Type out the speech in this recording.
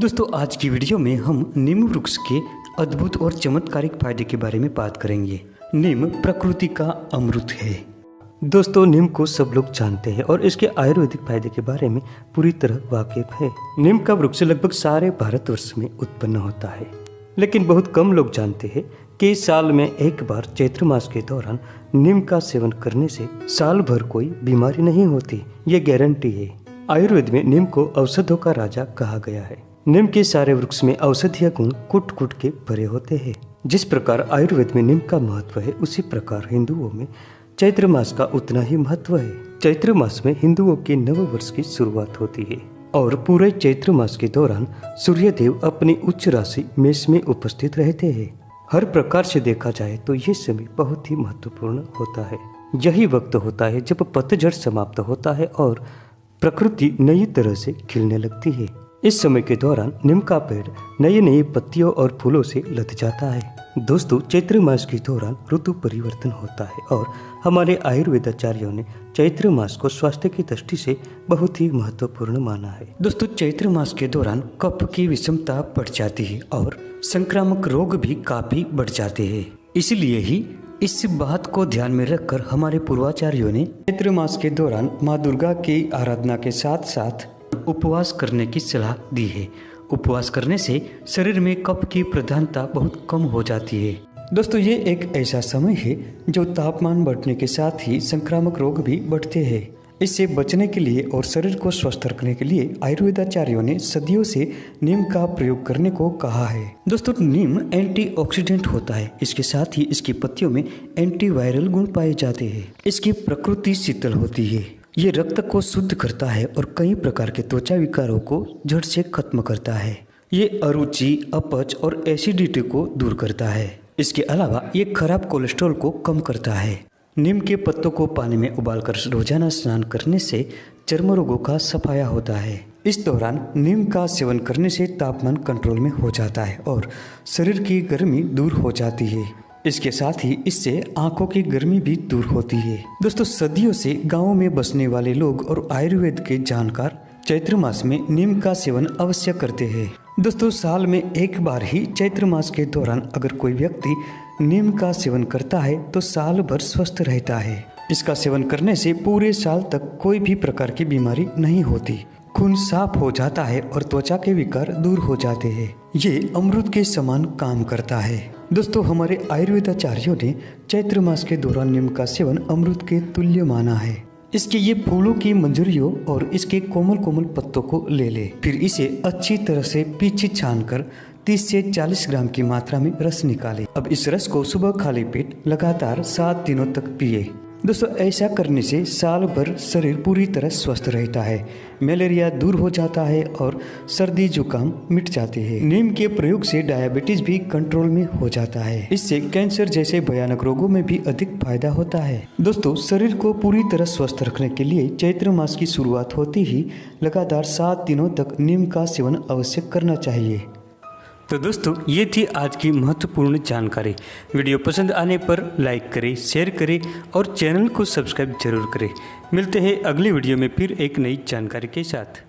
दोस्तों आज की वीडियो में हम नीम वृक्ष के अद्भुत और चमत्कारिक फायदे के बारे में बात करेंगे। नीम प्रकृति का अमृत है। दोस्तों नीम को सब लोग जानते हैं और इसके आयुर्वेदिक फायदे के बारे में पूरी तरह वाकिफ है। नीम का वृक्ष लगभग सारे भारतवर्ष में उत्पन्न होता है, लेकिन बहुत कम लोग जानते हैं कि साल में एक बार चैत्र मास के दौरान नीम का सेवन करने से साल भर कोई बीमारी नहीं होती। ये गारंटी है। आयुर्वेद में नीम को औषधों का राजा कहा गया है। नीम के सारे वृक्ष में औषधीय गुण कुट कुट के भरे होते हैं। जिस प्रकार आयुर्वेद में नीम का महत्व है, उसी प्रकार हिंदुओं में चैत्र मास का उतना ही महत्व है। चैत्र मास में हिंदुओं के नव वर्ष की शुरुआत होती है और पूरे चैत्र मास के दौरान सूर्यदेव अपनी उच्च राशि मेष में उपस्थित रहते हैं। हर प्रकार से देखा जाए तो ये समय बहुत ही महत्वपूर्ण होता है। यही वक्त होता है जब पतझड़ समाप्त होता है और प्रकृति नई तरह से खिलने लगती है। इस समय के दौरान नीम का पेड़ नई नई पत्तियों और फूलों से लद जाता है। दोस्तों चैत्र मास के दौरान ऋतु परिवर्तन होता है और हमारे आयुर्वेदाचार्यों ने चैत्र मास को स्वास्थ्य की दृष्टि से बहुत ही महत्वपूर्ण माना है। दोस्तों चैत्र मास के दौरान कफ की विषमता बढ़ जाती है और संक्रामक रोग भी काफी बढ़ जाते हैं। इसलिए ही इस बात को ध्यान में रखकर हमारे पूर्वाचार्यों ने चैत्र मास के दौरान माँ दुर्गा की आराधना के साथ साथ उपवास करने की सलाह दी है। उपवास करने से शरीर में कफ की प्रधानता बहुत कम हो जाती है। दोस्तों ये एक ऐसा समय है जो तापमान बढ़ने के साथ ही संक्रामक रोग भी बढ़ते हैं। इससे बचने के लिए और शरीर को स्वस्थ रखने के लिए आयुर्वेदाचार्यों ने सदियों से नीम का प्रयोग करने को कहा है। दोस्तों नीम एंटीऑक्सीडेंट होता है। इसके साथ ही इसकी पत्तियों में एंटीवायरल गुण पाए जाते हैं। इसकी प्रकृति शीतल होती है। ये रक्त को शुद्ध करता है और कई प्रकार के त्वचा विकारों को जड़ से खत्म करता है। ये अरुचि, अपच और एसिडिटी को दूर करता है। इसके अलावा ये खराब कोलेस्ट्रॉल को कम करता है। नीम के पत्तों को पानी में उबालकर रोजाना स्नान करने से चर्म रोगों का सफाया होता है। इस दौरान नीम का सेवन करने से तापमान कंट्रोल में हो जाता है और शरीर की गर्मी दूर हो जाती है। इसके साथ ही इससे आंखों की गर्मी भी दूर होती है। दोस्तों सदियों से गाँव में बसने वाले लोग और आयुर्वेद के जानकार चैत्र मास में नीम का सेवन अवश्य करते हैं। दोस्तों साल में एक बार ही चैत्र मास के दौरान अगर कोई व्यक्ति नीम का सेवन करता है तो साल भर स्वस्थ रहता है। इसका सेवन करने से पूरे साल तक कोई भी प्रकार की बीमारी नहीं होती। खून साफ हो जाता है और त्वचा के विकार दूर हो जाते हैं। ये अमृत के समान काम करता है। दोस्तों हमारे आयुर्वेदाचार्यों ने चैत्र मास के दौरान नीम का सेवन अमृत के तुल्य माना है। इसके ये फूलों की मंजरियों और इसके कोमल कोमल पत्तों को ले ले, फिर इसे अच्छी तरह से पीछे छानकर 30 से 40 ग्राम की मात्रा में रस निकाले। अब इस रस को सुबह खाली पेट लगातार 7 दिनों तक पिए। दोस्तों ऐसा करने से साल भर शरीर पूरी तरह स्वस्थ रहता है। मलेरिया दूर हो जाता है और सर्दी जुकाम मिट जाते हैं। नीम के प्रयोग से डायबिटीज भी कंट्रोल में हो जाता है। इससे कैंसर जैसे भयानक रोगों में भी अधिक फायदा होता है। दोस्तों शरीर को पूरी तरह स्वस्थ रखने के लिए चैत्र मास की शुरुआत होते ही लगातार 7 दिनों तक नीम का सेवन अवश्य करना चाहिए। तो दोस्तों ये थी आज की महत्वपूर्ण जानकारी। वीडियो पसंद आने पर लाइक करें, शेयर करें और चैनल को सब्सक्राइब जरूर करें। मिलते हैं अगली वीडियो में फिर एक नई जानकारी के साथ।